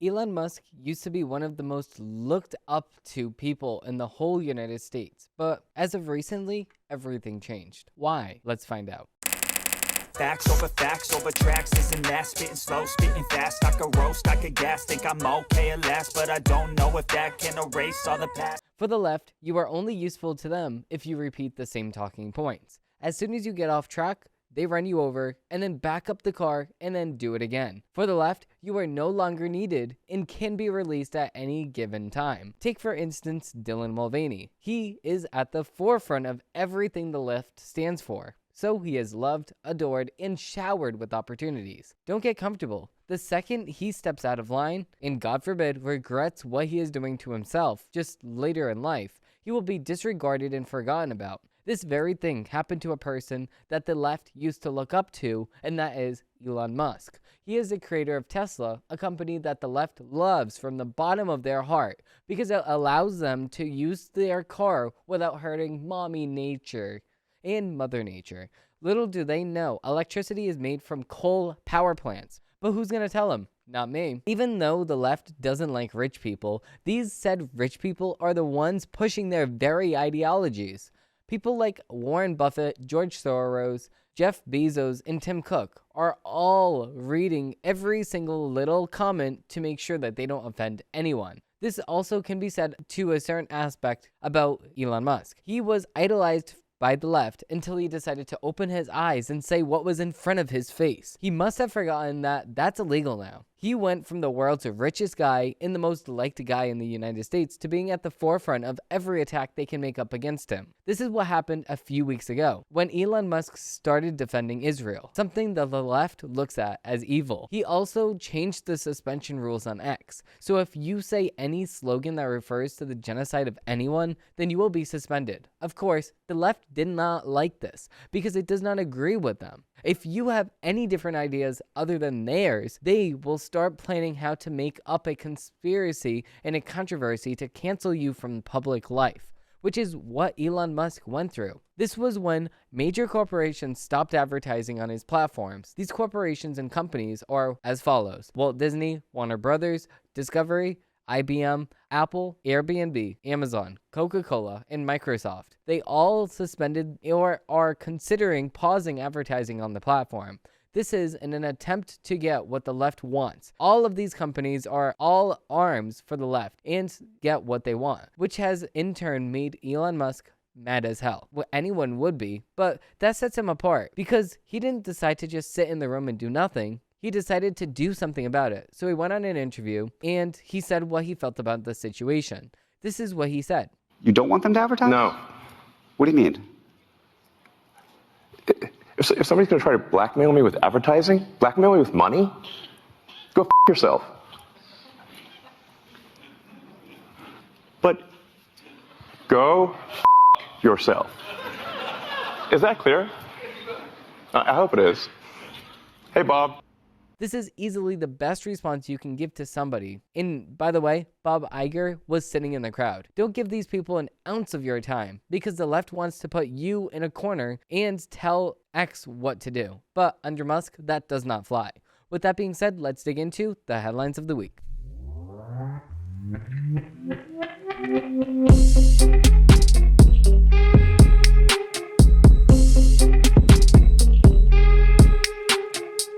Elon Musk used to be one of the most looked up to people in the whole United States, but as of recently, everything changed. Why? Let's find out. Facts over tracks, isn't that spitting slow, spitting fast, I could roast, I could gas, think I'm okay at last, but I don't know if that can erase all the past. For the left, you are only useful to them if you repeat the same talking points. As soon as you get off track, they run you over and then back up the car and then do it again. For the left, you are no longer needed and can be released at any given time. Take for instance Dylan Mulvaney. He is at the forefront of everything the left stands for. So he is loved, adored, and showered with opportunities. Don't get comfortable. The second he steps out of line, and God forbid regrets what he is doing to himself just later in life, he will be disregarded and forgotten about. This very thing happened to a person that the left used to look up to, and that is Elon Musk. He is the creator of Tesla, a company that the left loves from the bottom of their heart because it allows them to use their car without hurting mommy nature and Mother Nature. Little do they know, electricity is made from coal power plants. But who's gonna tell them? Not me. Even though the left doesn't like rich people, these said rich people are the ones pushing their very ideologies. People like Warren Buffett, George Soros, Jeff Bezos, and Tim Cook are all reading every single little comment to make sure that they don't offend anyone. This also can be said to a certain aspect about Elon Musk. He was idolized by the left until he decided to open his eyes and say what was in front of his face. He must have forgotten that that's illegal now. He went from the world's richest guy and the most liked guy in the United States to being at the forefront of every attack they can make up against him. This is what happened a few weeks ago when Elon Musk started defending Israel, something that the left looks at as evil. He also changed the suspension rules on X. So if you say any slogan that refers to the genocide of anyone, then you will be suspended. Of course, the left did not like this because it does not agree with them. If you have any different ideas other than theirs, they will start planning how to make up a conspiracy and a controversy to cancel you from public life, which is what Elon Musk went through. This was when major corporations stopped advertising on his platforms. These corporations and companies are as follows: Walt Disney, Warner Brothers, Discovery, IBM, Apple, Airbnb, Amazon, Coca-Cola, and Microsoft. They all suspended or are considering pausing advertising on the platform. This is in an attempt to get what the left wants. All of these companies are all arms for the left and get what they want, which has in turn made Elon Musk mad as hell. Well, anyone would be, but that sets him apart because he didn't decide to just sit in the room and do nothing. He decided to do something about it. So he went on an interview and he said what he felt about the situation. This is what he said. You don't want them to advertise? No. What do you mean? If somebody's going to try to blackmail me with advertising, blackmail me with money, go f*** yourself. But go f*** yourself. Is that clear? I hope it is. Hey, Bob. This is easily the best response you can give to somebody. And by the way, Bob Iger was sitting in the crowd. Don't give these people an ounce of your time because the left wants to put you in a corner and tell X what to do. But under Musk, that does not fly. With that being said, let's dig into the headlines of the week.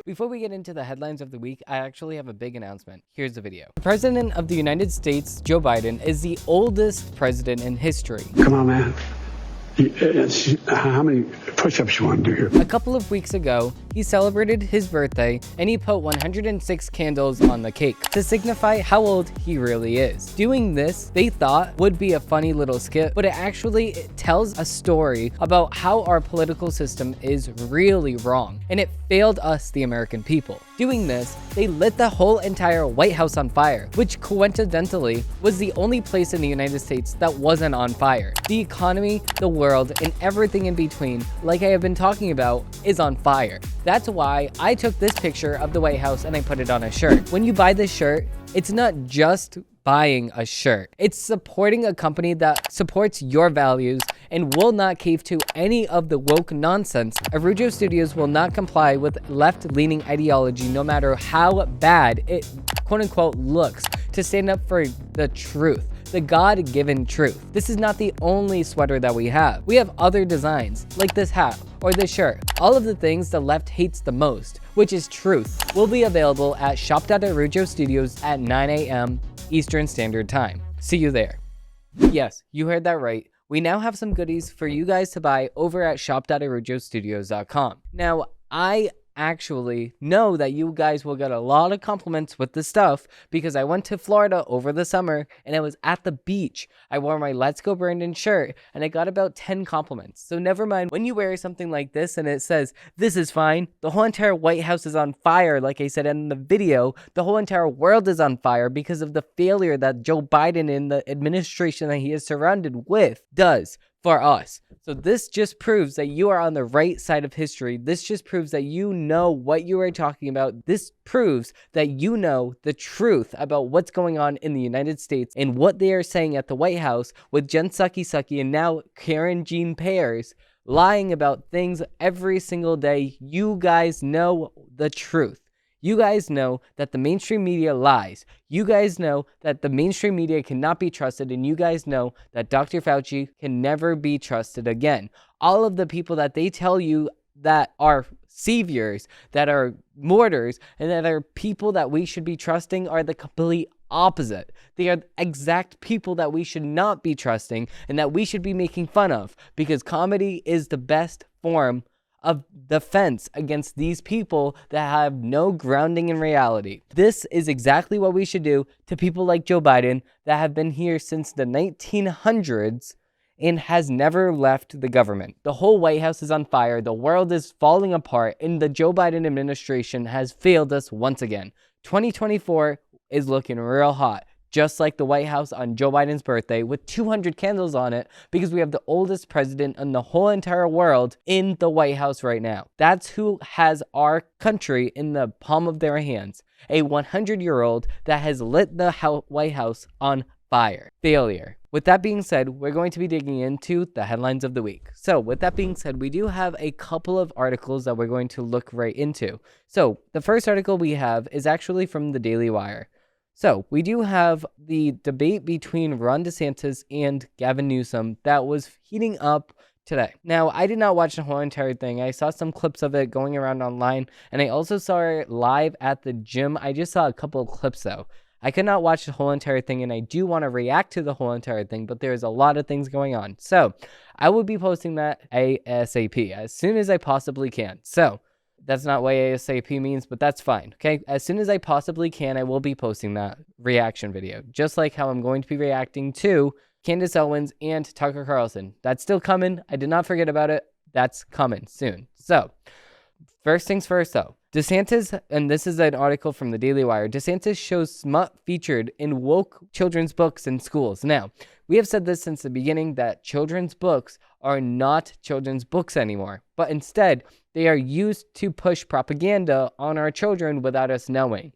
Before we get into the headlines of the week, I actually have a big announcement. Here's the video. The President of the United States, Joe Biden, is the oldest president in history. Come on, man. How many push-ups you want to do here? A couple of weeks ago, he celebrated his birthday and he put 106 candles on the cake to signify how old he really is. Doing this, they thought would be a funny little skit, but it tells a story about how our political system is really wrong, and it failed us, the American people. Doing this, they lit the whole entire White House on fire, which coincidentally was the only place in the United States that wasn't on fire. The economy, the world, and everything in between, like I have been talking about, is on fire. That's why I took this picture of the White House and I put it on a shirt. When you buy this shirt, it's not just buying a shirt. It's supporting a company that supports your values and will not cave to any of the woke nonsense. Arujo Studios will not comply with left-leaning ideology no matter how bad it quote unquote looks to stand up for the truth, the God-given truth. This is not the only sweater that we have. We have other designs like this hat or this shirt. All of the things the left hates the most, which is truth, will be available at shop.arujo studios at 9 a.m. Eastern Standard Time. See you there. Yes, you heard that right. We now have some goodies for you guys to buy over at shop.arujostudios.com. Now, I actually know that you guys will get a lot of compliments with this stuff because I went to Florida over the summer and I was at the beach. I wore my Let's Go Brandon shirt and I got about 10 compliments. So never mind when you wear something like this and it says, this is fine. The whole entire White House is on fire. Like I said in the video, the whole entire world is on fire because of the failure that Joe Biden and the administration that he is surrounded with does for us. So this just proves that you are on the right side of history. This just proves that you know what you are talking about. This proves that you know the truth about what's going on in the United States and what they are saying at the White House with Jen Psaki and now Karen Jean Pears lying about things every single day. You guys know the truth. You guys know that the mainstream media lies. You guys know that the mainstream media cannot be trusted, and you guys know that Dr. Fauci can never be trusted again. All of the people that they tell you that are saviors, that are martyrs, and that are people that we should be trusting are the complete opposite. They are the exact people that we should not be trusting and that we should be making fun of, because comedy is the best form of defense against these people that have no grounding in reality. This is exactly what we should do to people like Joe Biden that have been here since the 1900s and has never left the government. The whole White House is on fire, the world is falling apart, and the Joe Biden administration has failed us once again. 2024 is looking real hot, just like the White House on Joe Biden's birthday with 200 candles on it, because we have the oldest president in the whole entire world in the White House right now. That's who has our country in the palm of their hands. A 100-year-old that has lit the White House on fire. Failure. With that being said, we're going to be digging into the headlines of the week. So with that being said, we do have a couple of articles that we're going to look right into. So the first article we have is actually from the Daily Wire. So we do have the debate between Ron DeSantis and Gavin Newsom that was heating up today. Now, I did not watch the whole entire thing. I saw some clips of it going around online, and I also saw it live at the gym. I just saw a couple of clips though. I could not watch the whole entire thing, and I do want to react to the whole entire thing, but there's a lot of things going on. So I will be posting that ASAP as soon as I possibly can. So that's not what ASAP means, but that's fine, okay? As soon as I possibly can, I will be posting that reaction video, just like how I'm going to be reacting to Candace Owens and Tucker Carlson. That's still coming. I did not forget about it. That's coming soon. So, first things first, though. DeSantis, and this is an article from the Daily Wire, DeSantis shows smut featured in woke children's books in schools. Now, we have said this since the beginning that children's books are not children's books anymore, but instead, they are used to push propaganda on our children without us knowing.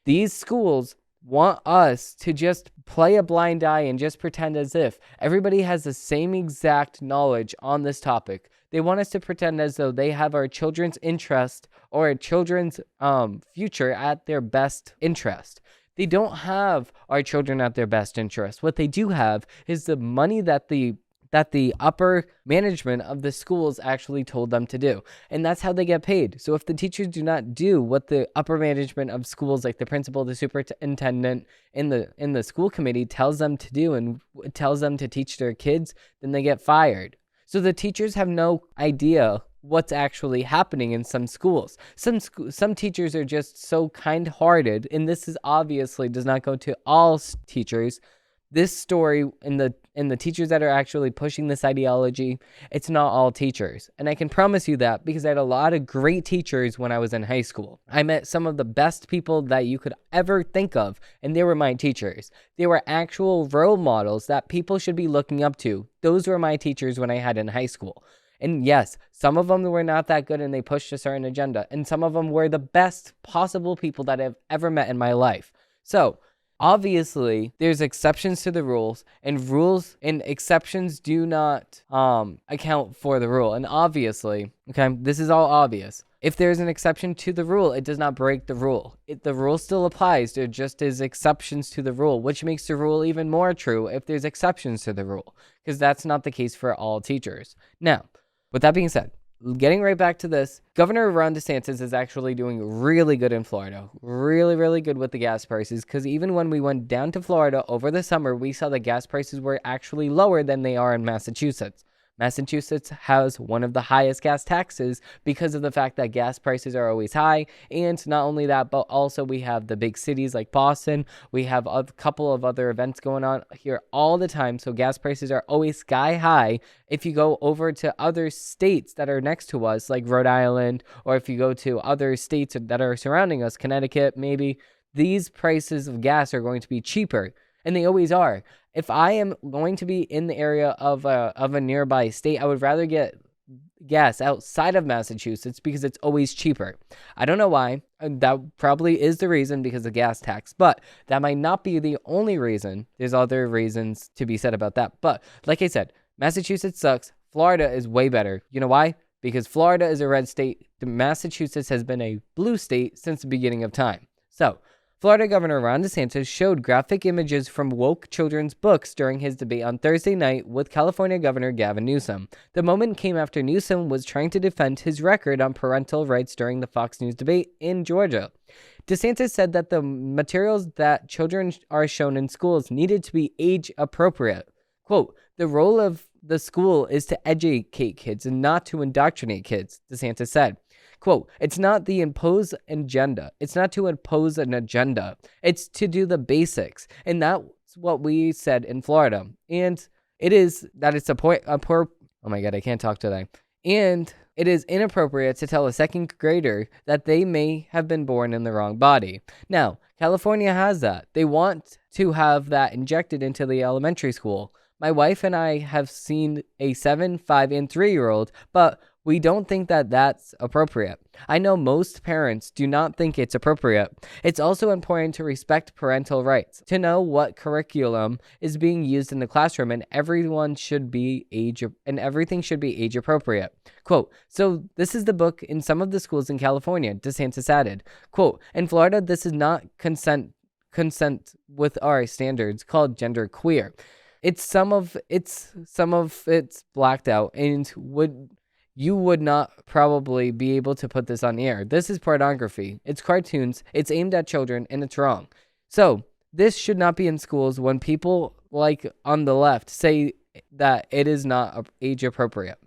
These schools want us to just play a blind eye and just pretend as if everybody has the same exact knowledge on this topic. They want us to pretend as though they have our children's interest or our children's future at their best interest. They don't have our children at their best interest. What they do have is the money that the upper management of the schools actually told them to do. And that's how they get paid. So if the teachers do not do what the upper management of schools, like the principal, the superintendent, in the school committee tells them to do and tells them to teach their kids, then they get fired. So the teachers have no idea what's actually happening in some schools. Some teachers are just so kind-hearted, and this is obviously does not go to all teachers. This story and the teachers that are actually pushing this ideology, it's not all teachers. And I can promise you that because I had a lot of great teachers when I was in high school. I met some of the best people that you could ever think of, and they were my teachers. They were actual role models that people should be looking up to. Those were my teachers when I had in high school. And yes, some of them were not that good and they pushed a certain agenda. And some of them were the best possible people that I've ever met in my life. So, obviously, there's exceptions to the rules and exceptions do not account for the rule. And obviously, okay, this is all obvious. If there's an exception to the rule, it does not break the rule. The rule still applies. There just is exceptions to the rule, which makes the rule even more true if there's exceptions to the rule, because that's not the case for all teachers. Now, with that being said, getting right back to this, Governor Ron DeSantis is actually doing really good in Florida. Really, really good with the gas prices, because even when we went down to Florida over the summer, we saw the gas prices were actually lower than they are in Massachusetts. Massachusetts has one of the highest gas taxes because of the fact that gas prices are always high. And not only that, but also we have the big cities like Boston. We have a couple of other events going on here all the time. So gas prices are always sky high. If you go over to other states that are next to us, like Rhode Island, or if you go to other states that are surrounding us, Connecticut, maybe, these prices of gas are going to be cheaper. And they always are. If I am going to be in the area of a nearby state, I would rather get gas outside of Massachusetts because it's always cheaper. I don't know why. That probably is the reason, because of gas tax. But that might not be the only reason. There's other reasons to be said about that. But like I said, Massachusetts sucks. Florida is way better. You know why? Because Florida is a red state. Massachusetts has been a blue state since the beginning of time. So, Florida Governor Ron DeSantis showed graphic images from woke children's books during his debate on Thursday night with California Governor Gavin Newsom. The moment came after Newsom was trying to defend his record on parental rights during the Fox News debate in Georgia. DeSantis said that the materials that children are shown in schools needed to be age appropriate. Quote, "The role of the school is to educate kids and not to indoctrinate kids," DeSantis said. Quote, "It's not the impose agenda. It's not to impose an agenda. It's to do the basics." And that's what we said in Florida. And it is that it's oh my God, I can't talk today. And it is inappropriate to tell a second grader that they may have been born in the wrong body. Now, California has that. They want to have that injected into the elementary school. My wife and I have seen a 7, 5, and 3-year-old, but we don't think that that's appropriate. I know most parents do not think it's appropriate. It's also important to respect parental rights, to know what curriculum is being used in the classroom, and everything should be age appropriate. Quote, "So this is the book in some of the schools in California," DeSantis added. Quote, "In Florida, this is not consent with our standards called gender queer. Some of it's blacked out, and you would not probably be able to put this on the air. This is pornography. It's cartoons. It's aimed at children, and it's wrong. So this should not be in schools when people like on the left say that it is not age appropriate."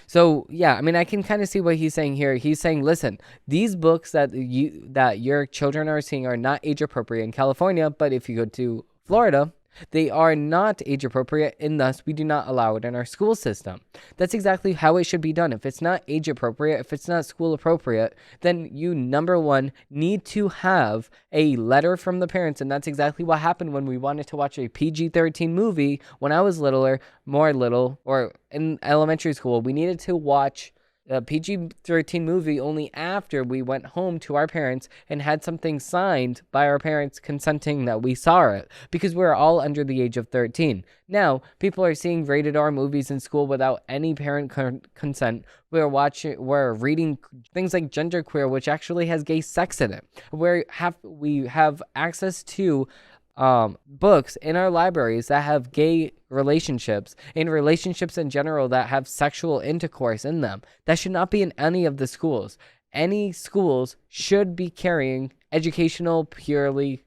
So yeah, I mean, I can kind of see what he's saying here. He's saying, listen, these books that your children are seeing are not age appropriate in California, but if you go to Florida, they are not age appropriate, and thus we do not allow it in our school system. That's exactly how it should be done. If it's not age appropriate, if it's not school appropriate, then you, number one, need to have a letter from the parents. And that's exactly what happened when we wanted to watch a PG-13 movie when I was or in elementary school. We needed to watch a PG-13 movie only after we went home to our parents and had something signed by our parents consenting that we saw it, because we're all under the age of 13. Now, people are seeing rated R movies in school without any parent consent. We're reading things like genderqueer, which actually has gay sex in it. We have access to books in our libraries that have gay relationships and relationships in general that have sexual intercourse in them. That should not be in any of the schools. Any schools should be carrying educational, purely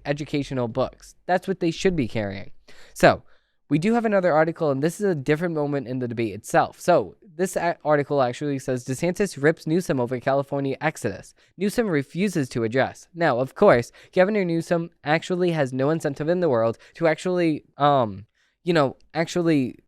educational books. That's what they should be carrying. So we do have another article, and this is a different moment in the debate itself. So this article actually says DeSantis rips Newsom over California exodus. Newsom refuses to address. Now, of course, Governor Newsom actually has no incentive in the world to actually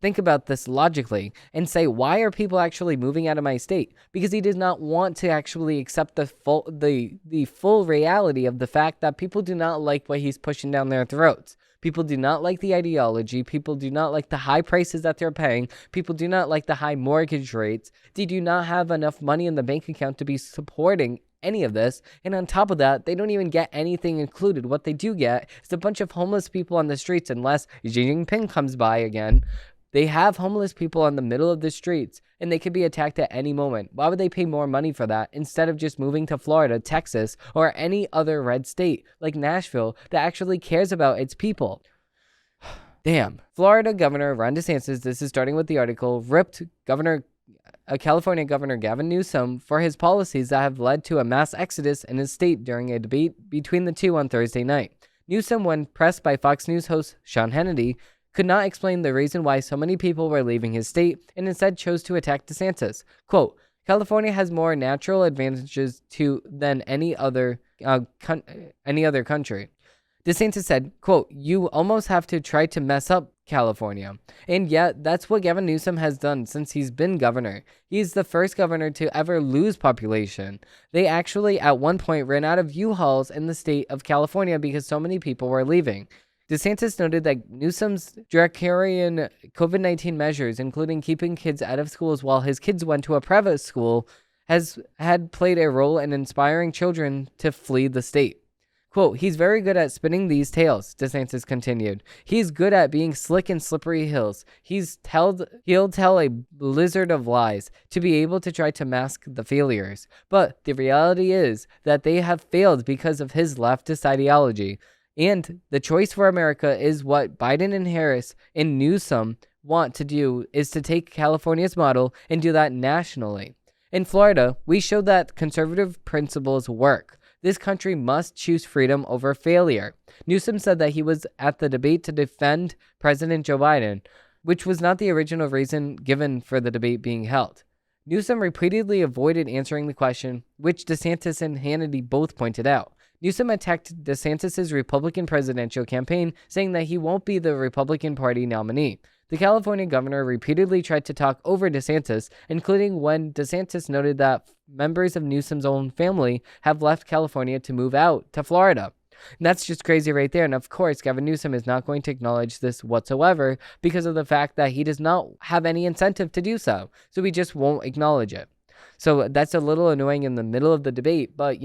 think about this logically and say, why are people actually moving out of my state? Because he does not want to actually accept the full reality of the fact that people do not like what he's pushing down their throats. People do not like the ideology. People do not like the high prices that they're paying. People do not like the high mortgage rates. They do not have enough money in the bank account to be supporting any of this. And on top of that, they don't even get anything included. What they do get is a bunch of homeless people on the streets, unless Xi Jinping comes by again, They have homeless people on the middle of the streets, and they could be attacked at any moment. Why would they pay more money for that instead of just moving to Florida, Texas, or any other red state like Nashville that actually cares about its people? Damn. Florida Governor Ron DeSantis, this is starting with the article, ripped California Governor Gavin Newsom for his policies that have led to a mass exodus in his state during a debate between the two on Thursday night. Newsom, when pressed by Fox News host Sean Hannity, could not explain the reason why so many people were leaving his state and instead chose to attack DeSantis. Quote, California has more natural advantages than any other country. DeSantis said, quote, you almost have to try to mess up California. And yet, that's what Gavin Newsom has done since he's been governor. He's the first governor to ever lose population. They actually, at one point, ran out of U-Hauls in the state of California because so many people were leaving. DeSantis noted that Newsom's draconian COVID-19 measures, including keeping kids out of schools while his kids went to a private school, had played a role in inspiring children to flee the state. Quote, he's very good at spinning these tales, DeSantis continued. He's good at being slick in slippery hills. He'll tell a blizzard of lies to be able to try to mask the failures. But the reality is that they have failed because of his leftist ideology. And the choice for America is what Biden and Harris and Newsom want to do, is to take California's model and do that nationally. In Florida, we showed that conservative principles work. This country must choose freedom over failure. Newsom said that he was at the debate to defend President Joe Biden, which was not the original reason given for the debate being held. Newsom repeatedly avoided answering the question, which DeSantis and Hannity both pointed out. Newsom attacked DeSantis' Republican presidential campaign, saying that he won't be the Republican Party nominee. The California governor repeatedly tried to talk over DeSantis, including when DeSantis noted that members of Newsom's own family have left California to move out to Florida. And that's just crazy right there. And of course, Gavin Newsom is not going to acknowledge this whatsoever because of the fact that he does not have any incentive to do so. So he just won't acknowledge it. So that's a little annoying in the middle of the debate, but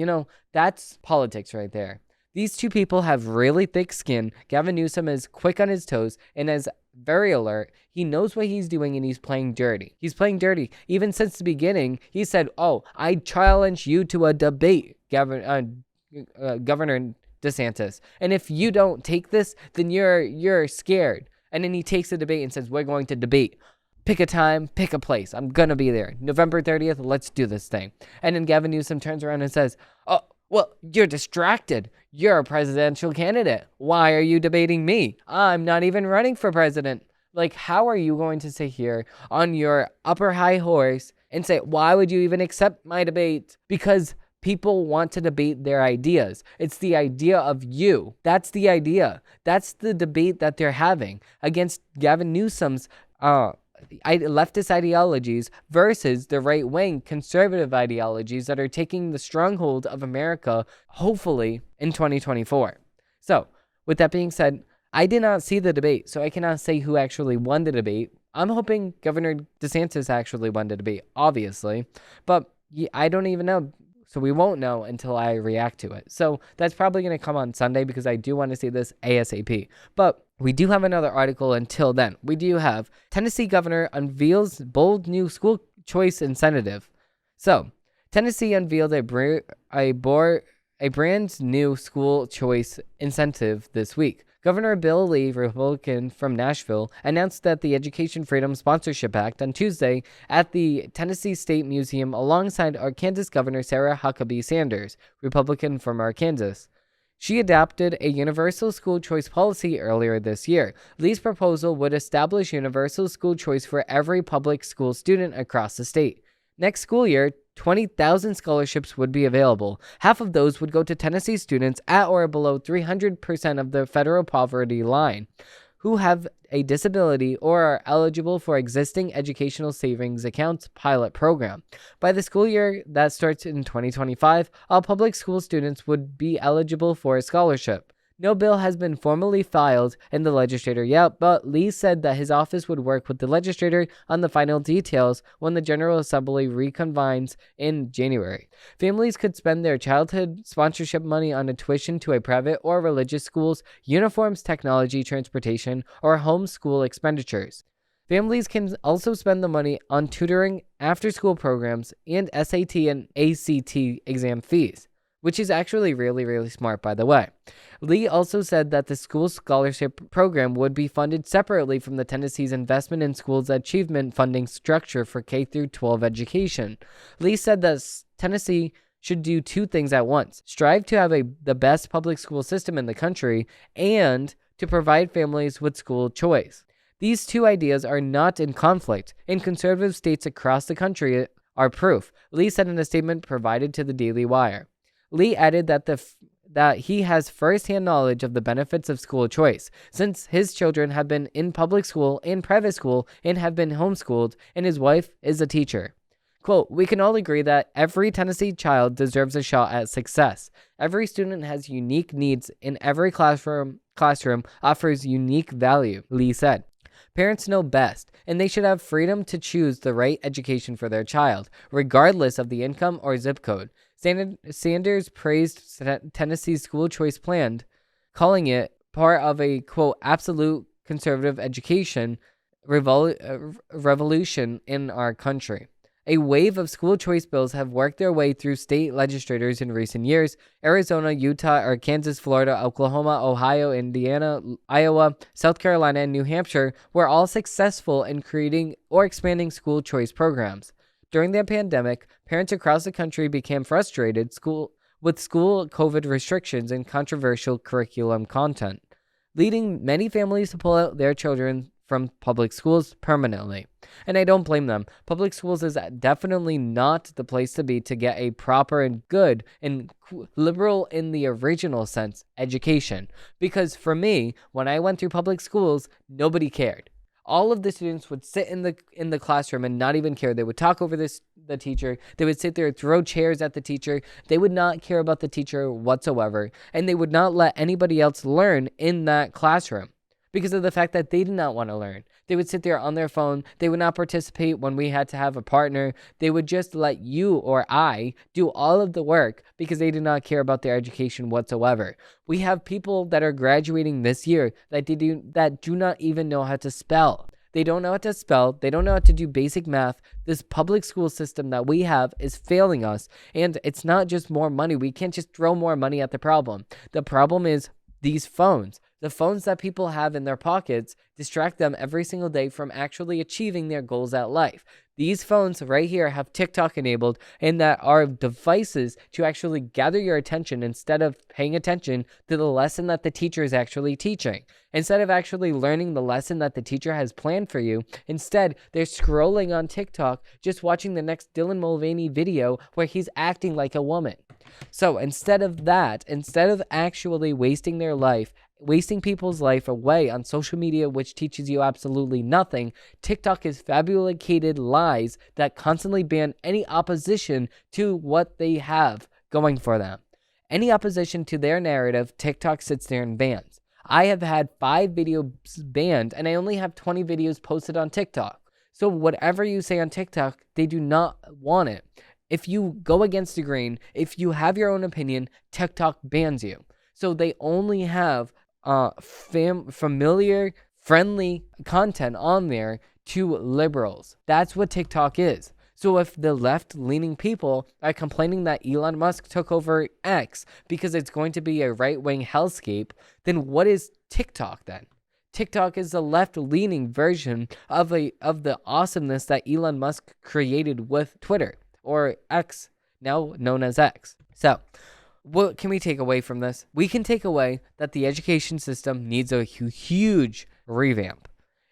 that's politics right there. These two people have really thick skin. Gavin Newsom is quick on his toes and is very alert. He knows what he's doing and he's playing dirty. He's playing dirty. Even since the beginning, he said, I challenge you to a debate, Governor DeSantis. And if you don't take this, then you're scared. And then he takes the debate and says, we're going to debate. Pick a time, pick a place. I'm going to be there. November 30th, let's do this thing. And then Gavin Newsom turns around and says, well, you're distracted. You're a presidential candidate. Why are you debating me? I'm not even running for president. Like, how are you going to sit here on your upper high horse and say, why would you even accept my debate? Because people want to debate their ideas. It's the idea of you. That's the idea. That's the debate that they're having against Gavin Newsom's leftist ideologies versus the right-wing conservative ideologies that are taking the stronghold of America, hopefully, in 2024. So, with that being said, I did not see the debate, so I cannot say who actually won the debate. I'm hoping Governor DeSantis actually won the debate, obviously, but I don't even know. So we won't know until I react to it. So that's probably going to come on Sunday because I do want to see this ASAP. But we do have another article until then. We do have Tennessee governor unveils bold new school choice incentive. So Tennessee unveiled a brand new school choice incentive this week. Governor Bill Lee, Republican from Nashville, announced that the Education Freedom Sponsorship Act on Tuesday at the Tennessee State Museum alongside Arkansas Governor Sarah Huckabee Sanders, Republican from Arkansas. She adopted a universal school choice policy earlier this year. Lee's proposal would establish universal school choice for every public school student across the state. Next school year, 20,000 scholarships would be available. Half of those would go to Tennessee students at or below 300% of the federal poverty line who have a disability or are eligible for existing educational savings accounts pilot program. By the school year that starts in 2025, all public school students would be eligible for a scholarship. No bill has been formally filed in the legislature yet, but Lee said that his office would work with the legislature on the final details when the General Assembly reconvenes in January. Families could spend their childhood sponsorship money on a tuition to a private or religious schools, uniforms, technology, transportation, or home school expenditures. Families can also spend the money on tutoring, after-school programs, and SAT and ACT exam fees, which is actually really, really smart, by the way. Lee also said that the school scholarship program would be funded separately from the Tennessee's investment in schools achievement funding structure for K-12 education. Lee said that Tennessee should do two things at once: strive to have the best public school system in the country and to provide families with school choice. These two ideas are not in conflict, and conservative states across the country are proof, Lee said in a statement provided to the Daily Wire. Lee added that he has first-hand knowledge of the benefits of school choice, since his children have been in public school and private school and have been homeschooled, and his wife is a teacher. Quote, "We can all agree that every Tennessee child deserves a shot at success. Every student has unique needs, and every classroom offers unique value," Lee said. Parents know best, and they should have freedom to choose the right education for their child, regardless of the income or zip code. Sanders praised Tennessee's school choice plan, calling it part of a, quote, absolute conservative education revolution in our country. A wave of school choice bills have worked their way through state legislators in recent years. Arizona, Utah, Arkansas, Florida, Oklahoma, Ohio, Indiana, Iowa, South Carolina, and New Hampshire were all successful in creating or expanding school choice programs. During the pandemic, parents across the country became frustrated with school COVID restrictions and controversial curriculum content, leading many families to pull out their children from public schools permanently. And I don't blame them. Public schools is definitely not the place to be to get a proper and good and liberal in the original sense education. Because for me, when I went through public schools, nobody cared. All of the students would sit in the classroom and not even care. They would talk over the teacher. They would sit there, throw chairs at the teacher. They would not care about the teacher whatsoever. And they would not let anybody else learn in that classroom, because of the fact that they did not want to learn. They would sit there on their phone. They would not participate when we had to have a partner. They would just let you or I do all of the work because they did not care about their education whatsoever. We have people that are graduating this year that do not even know how to spell. They don't know how to spell. They don't know how to do basic math. This public school system that we have is failing us. And it's not just more money. We can't just throw more money at the problem. The problem is these phones. The phones that people have in their pockets distract them every single day from actually achieving their goals at life. These phones right here have TikTok enabled, and that are devices to actually gather your attention instead of paying attention to the lesson that the teacher is actually teaching. Instead of actually learning the lesson that the teacher has planned for you, instead they're scrolling on TikTok, just watching the next Dylan Mulvaney video where he's acting like a woman. So instead of actually wasting people's life away on social media, which teaches you absolutely nothing, TikTok is fabricated lies that constantly ban any opposition to what they have going for them. Any opposition to their narrative, TikTok sits there and bans. I have had 5 videos banned, and I only have 20 videos posted on TikTok. So whatever you say on TikTok, they do not want it. If you go against the grain, if you have your own opinion, TikTok bans you. So they only have familiar, friendly content on there to liberals. That's what TikTok is. So if the left-leaning people are complaining that Elon Musk took over X because it's going to be a right-wing hellscape, then what is TikTok then? TikTok is the left-leaning version of the awesomeness that Elon Musk created with Twitter, or X, now known as X. So what can we take away from this? We can take away that the education system needs a huge revamp.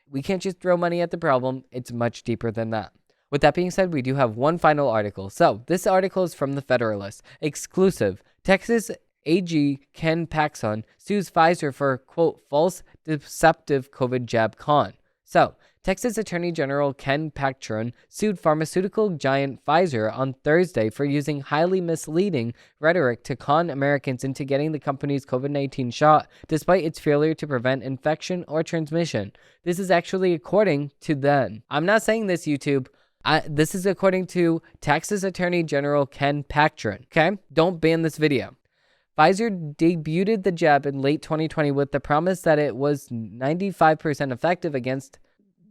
We can't just throw money at the problem. It's much deeper than that. With that being said, we do have one final article. So this article is from the Federalist. Exclusive. Texas AG Ken Paxton sues Pfizer for, quote, false deceptive COVID jab con. So Texas Attorney General Ken Paxton sued pharmaceutical giant Pfizer on Thursday for using highly misleading rhetoric to con Americans into getting the company's COVID-19 shot, despite its failure to prevent infection or transmission. This is actually according to them. I'm not saying this, YouTube. This is according to Texas Attorney General Ken Paxton. Okay? Don't ban this video. Pfizer debuted the jab in late 2020 with the promise that it was 95% effective against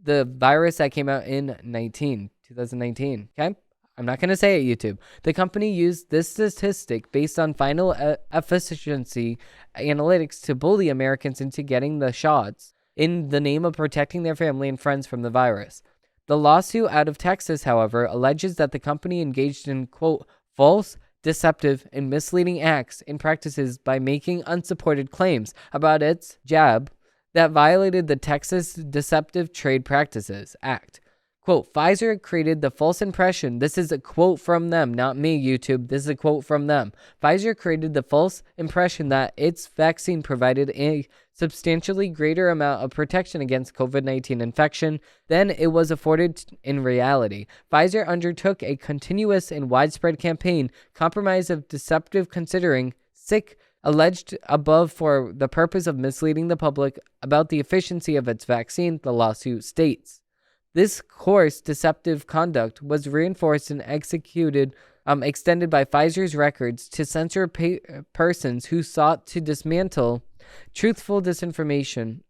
the virus that came out in 2019. Okay? I'm not going to say it, YouTube. The company used this statistic based on final efficiency analytics to bully Americans into getting the shots in the name of protecting their family and friends from the virus. The lawsuit out of Texas, however, alleges that the company engaged in, quote, false, deceptive, and misleading acts and practices by making unsupported claims about its jab that violated the Texas Deceptive Trade Practices Act. Quote, Pfizer created the false impression. This is a quote from them, not me, YouTube. This is a quote from them. Pfizer created the false impression that its vaccine provided a substantially greater amount of protection against COVID-19 infection than it was afforded in reality. Pfizer undertook a continuous and widespread campaign, compromise of deceptive considering sick, alleged above for the purpose of misleading the public about the efficiency of its vaccine, the lawsuit states. This coarse, deceptive conduct was reinforced and extended by Pfizer's records to censor persons who sought to dismantle truthful information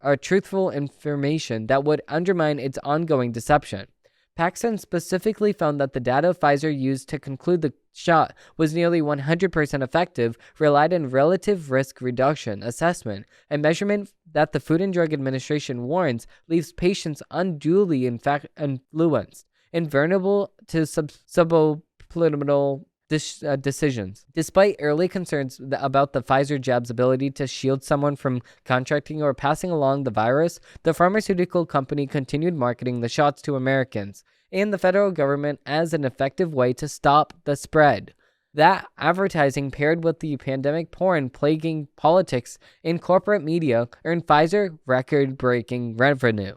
that would undermine its ongoing deception. Paxson specifically found that the data Pfizer used to conclude the shot was nearly 100% effective, relied on relative risk reduction assessment, a measurement that the Food and Drug Administration warns leaves patients unduly influenced and vulnerable to suboptimal decisions. Despite early concerns about the Pfizer jab's ability to shield someone from contracting or passing along the virus, the pharmaceutical company continued marketing the shots to Americans and the federal government as an effective way to stop the spread. That advertising, paired with the pandemic porn plaguing politics and corporate media, earned Pfizer record-breaking revenue.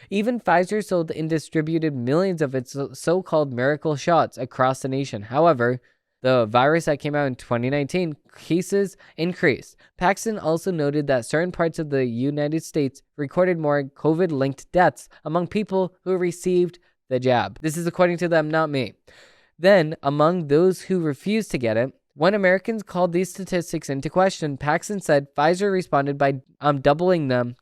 Even Pfizer sold and distributed millions of its so-called miracle shots across the nation. However, the virus that came out in 2019, cases increased. Paxson also noted that certain parts of the United States recorded more COVID-linked deaths among people who received the jab. This is according to them, not me. Then, among those who refused to get it, when Americans called these statistics into question, Paxson said Pfizer responded by dubbing them,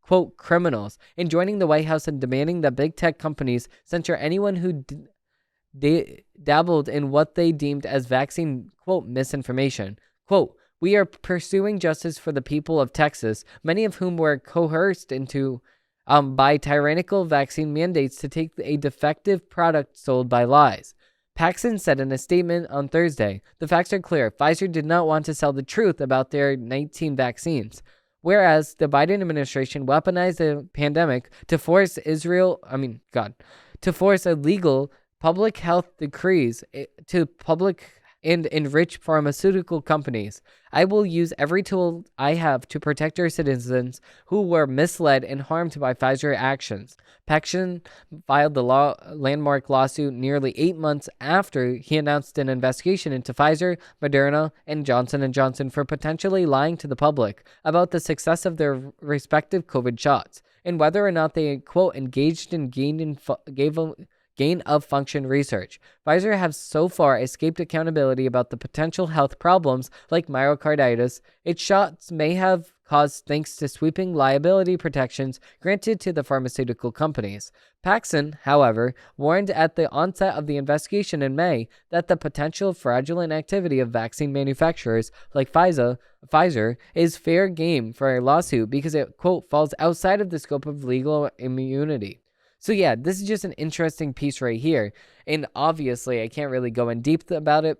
quote, criminals, and joining the White House and demanding that big tech companies censor anyone who dabbled in what they deemed as vaccine, quote, misinformation. Quote, we are pursuing justice for the people of Texas, many of whom were coerced into by tyrannical vaccine mandates to take a defective product sold by lies. Paxson said in a statement on Thursday, the facts are clear. Pfizer did not want to sell the truth about their 19 vaccines. Whereas the Biden administration weaponized the pandemic to force illegal public health decrees to public and enrich pharmaceutical companies. I will use every tool I have to protect our citizens who were misled and harmed by Pfizer actions. Paxson filed the landmark lawsuit nearly 8 months after he announced an investigation into Pfizer, Moderna, and Johnson & Johnson for potentially lying to the public about the success of their respective COVID shots and whether or not they, quote, engaged in gain-of-function research. Pfizer has so far escaped accountability about the potential health problems like myocarditis its shots may have caused thanks to sweeping liability protections granted to the pharmaceutical companies. Paxson, however, warned at the onset of the investigation in May that the potential fraudulent activity of vaccine manufacturers like Pfizer is fair game for a lawsuit because it, quote, falls outside of the scope of legal immunity. So yeah, this is just an interesting piece right here. And obviously, I can't really go in depth about it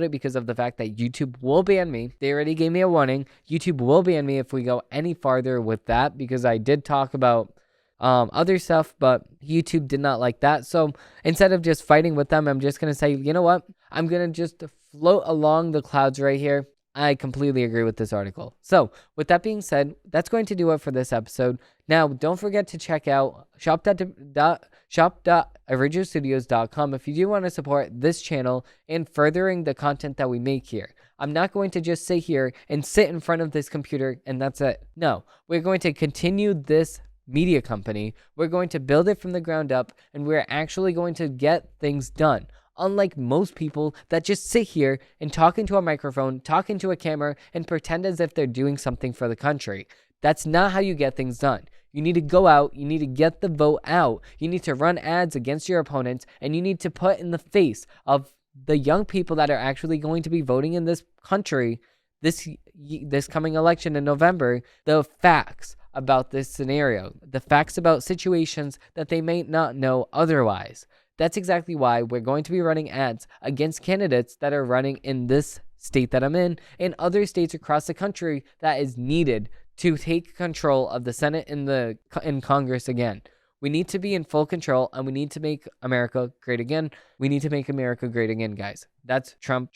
because of the fact that YouTube will ban me. They already gave me a warning. YouTube will ban me if we go any farther with that because I did talk about other stuff, but YouTube did not like that. So instead of just fighting with them, I'm just going to say, you know what? I'm going to just float along the clouds right here. I completely agree with this article. So, with that being said, that's going to do it for this episode. Now, don't forget to check out shop.originalstudios.com if you do want to support this channel and furthering the content that we make here. I'm not going to just sit here and sit in front of this computer and that's it. No, we're going to continue this media company. We're going to build it from the ground up and we're actually going to get things done. Unlike most people that just sit here and talk into a microphone, talk into a camera, and pretend as if they're doing something for the country. That's not how you get things done. You need to go out, you need to get the vote out, you need to run ads against your opponents, and you need to put in the face of the young people that are actually going to be voting in this country this coming election in November, the facts about this scenario, the facts about situations that they may not know otherwise. That's exactly why we're going to be running ads against candidates that are running in this state that I'm in and other states across the country that is needed to take control of the Senate and in Congress again. We need to be in full control, and we need to make America great again. We need to make America great again, guys. That's Trump.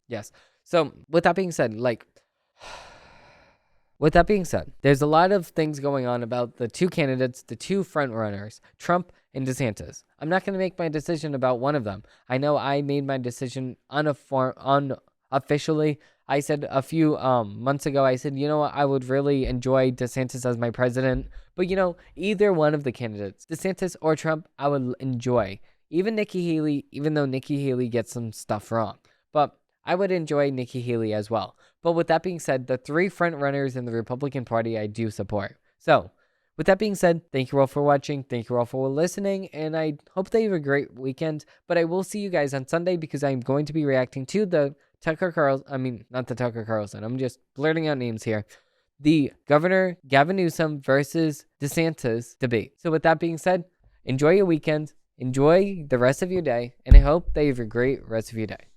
Yes. So with that being said, there's a lot of things going on about the two candidates, the two front runners, Trump and DeSantis. I'm not going to make my decision about one of them. I know I made my decision unofficially. I said a few months ago, I said, you know what, I would really enjoy DeSantis as my president. But, either one of the candidates, DeSantis or Trump, I would enjoy. Even Nikki Haley, even though Nikki Haley gets some stuff wrong. But I would enjoy Nikki Haley as well. But with that being said, the three front runners in the Republican Party I do support. So, with that being said, thank you all for watching. Thank you all for listening. And I hope that you have a great weekend. But I will see you guys on Sunday because I'm going to be reacting to the not the Tucker Carlson. I'm just blurting out names here. The Governor Gavin Newsom versus DeSantis debate. So with that being said, enjoy your weekend. Enjoy the rest of your day. And I hope that you have a great rest of your day.